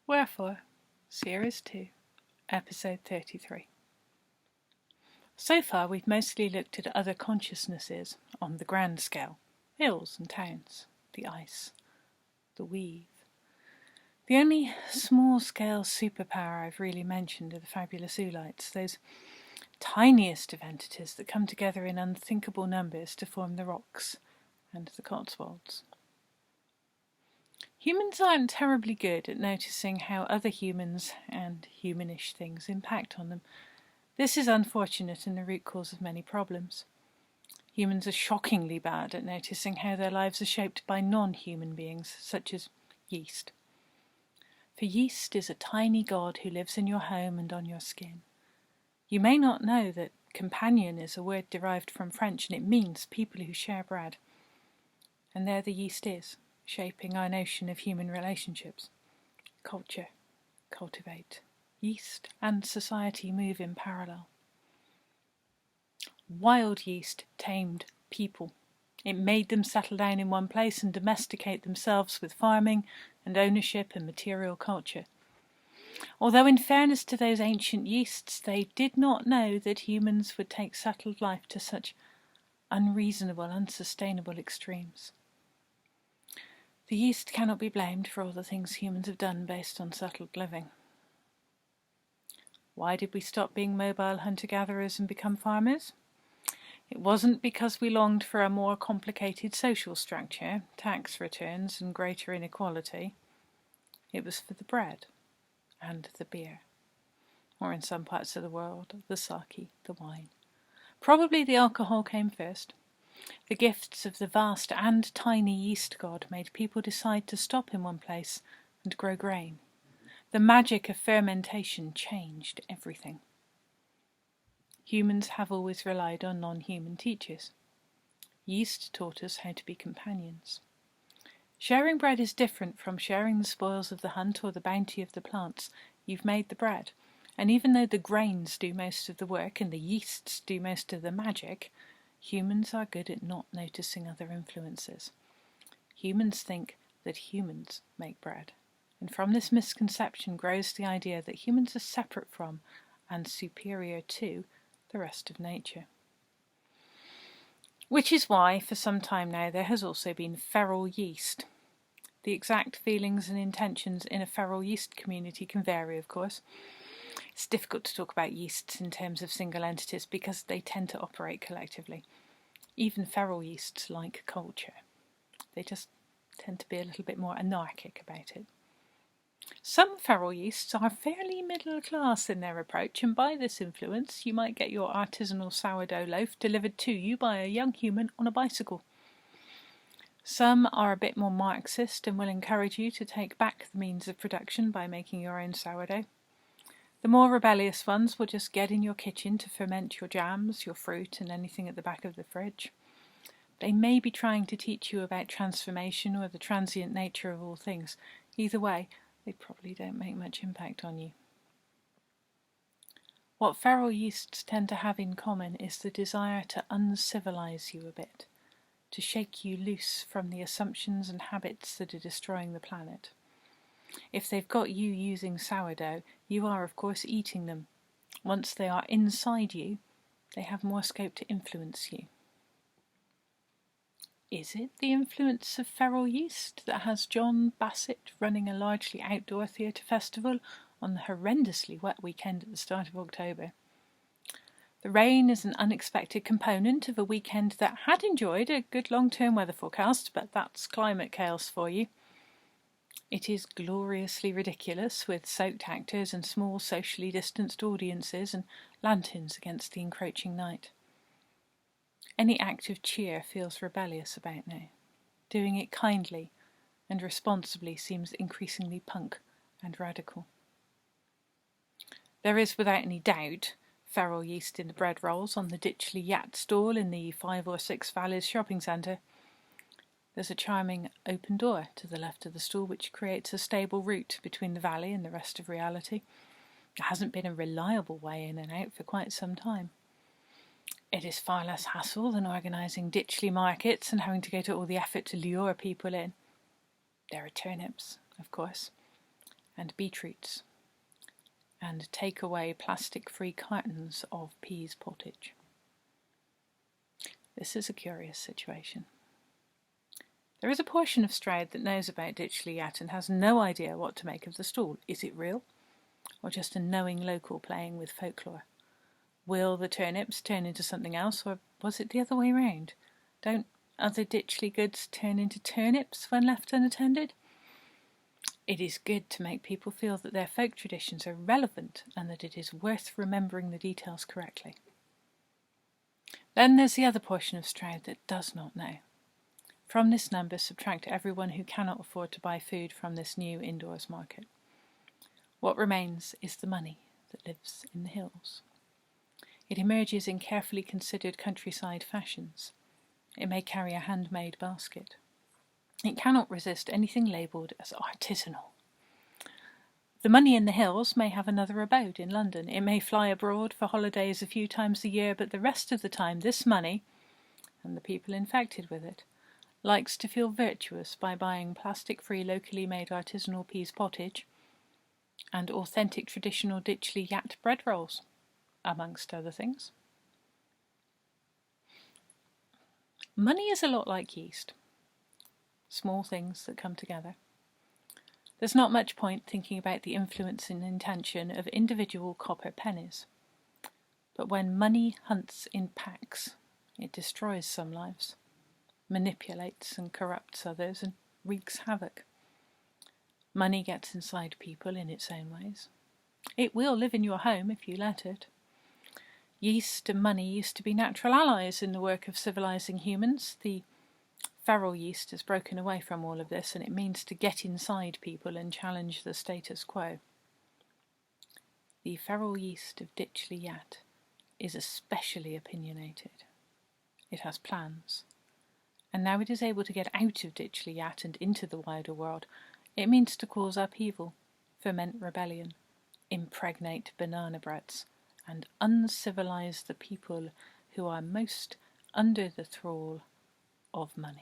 Wherefore, Series 2, Episode 33. So far we've mostly looked at other consciousnesses on the grand scale, hills and towns, the ice, the weave. The only small-scale superpower I've really mentioned are the fabulous oolites, those tiniest of entities that come together in unthinkable numbers to form the rocks and the Cotswolds. Humans aren't terribly good at noticing how other humans and humanish things impact on them. This is unfortunate and the root cause of many problems. Humans are shockingly bad at noticing how their lives are shaped by non-human beings, such as yeast. For yeast is a tiny god who lives in your home and on your skin. You may not know that companion is a word derived from French and it means people who share bread. And there the yeast is, shaping our notion of human relationships. Culture, cultivate. Yeast and society move in parallel. Wild yeast tamed people. It made them settle down in one place and domesticate themselves with farming and ownership and material culture. Although in fairness to those ancient yeasts, they did not know that humans would take settled life to such unreasonable, unsustainable extremes. The yeast cannot be blamed for all the things humans have done based on settled living. Why did we stop being mobile hunter-gatherers and become farmers? It wasn't because we longed for a more complicated social structure, tax returns and greater inequality. It was for the bread and the beer, or in some parts of the world, the sake, the wine. Probably the alcohol came first. The gifts of the vast and tiny yeast god made people decide to stop in one place and grow grain. The magic of fermentation changed everything. Humans have always relied on non-human teachers. Yeast taught us how to be companions. Sharing bread is different from sharing the spoils of the hunt or the bounty of the plants. You've made the bread, and even though the grains do most of the work and the yeasts do most of the magic, humans are good at not noticing other influences. Humans think that humans make bread. And from this misconception grows the idea that humans are separate from and superior to the rest of nature. Which is why, for some time now, there has also been feral yeast. The exact feelings and intentions in a feral yeast community can vary, of course. It's difficult to talk about yeasts in terms of single entities because they tend to operate collectively. Even feral yeasts like culture. They just tend to be a little bit more anarchic about it. Some feral yeasts are fairly middle class in their approach, and by this influence you might get your artisanal sourdough loaf delivered to you by a young human on a bicycle. Some are a bit more Marxist and will encourage you to take back the means of production by making your own sourdough. The more rebellious ones will just get in your kitchen to ferment your jams, your fruit, and anything at the back of the fridge. They may be trying to teach you about transformation or the transient nature of all things. Either way, they probably don't make much impact on you. What feral yeasts tend to have in common is the desire to uncivilize you a bit, to shake you loose from the assumptions and habits that are destroying the planet. If they've got you using sourdough, you are of course eating them. Once they are inside you, they have more scope to influence you. Is it the influence of feral yeast that has John Bassett running a largely outdoor theatre festival on the horrendously wet weekend at the start of October? The rain is an unexpected component of a weekend that had enjoyed a good long-term weather forecast, but that's climate chaos for you. It is gloriously ridiculous, with soaked actors and small socially distanced audiences and lanterns against the encroaching night. Any act of cheer feels rebellious about now. Doing it kindly and responsibly seems increasingly punk and radical. There is without any doubt feral yeast in the bread rolls on the Ditchley Yat stall in the 5 or 6 Valleys shopping centre. There's a charming open door to the left of the stall which creates a stable route between the valley and the rest of reality. It hasn't been a reliable way in and out for quite some time. It is far less hassle than organising Ditchley markets and having to go to all the effort to lure people in. There are turnips, of course, and beetroots, and take away plastic-free cartons of peas pottage. This is a curious situation. There is a portion of Stroud that knows about Ditchley Yat and has no idea what to make of the stall. Is it real? Or just a knowing local playing with folklore? Will the turnips turn into something else, or was it the other way round? Don't other Ditchley goods turn into turnips when left unattended? It is good to make people feel that their folk traditions are relevant and that it is worth remembering the details correctly. Then there's the other portion of Stroud that does not know. From this number, subtract everyone who cannot afford to buy food from this new indoors market. What remains is the money that lives in the hills. It emerges in carefully considered countryside fashions. It may carry a handmade basket. It cannot resist anything labelled as artisanal. The money in the hills may have another abode in London. It may fly abroad for holidays a few times a year, but the rest of the time this money, and the people infected with it, likes to feel virtuous by buying plastic-free locally made artisanal peas pottage and authentic traditional Ditchley Yat bread rolls, amongst other things. Money is a lot like yeast. Small things that come together. There's not much point thinking about the influence and intention of individual copper pennies. But when money hunts in packs, it destroys some lives, manipulates and corrupts others, and wreaks havoc. Money gets inside people in its own ways. It will live in your home if you let it. Yeast and money used to be natural allies in the work of civilizing humans. The feral yeast has broken away from all of this, and it means to get inside people and challenge the status quo. The feral yeast of Ditchley Yat is especially opinionated. It has plans. And now it is able to get out of Ditchley Yat and into the wider world. It means to cause upheaval, foment rebellion, impregnate banana breads, and uncivilize the people who are most under the thrall of money.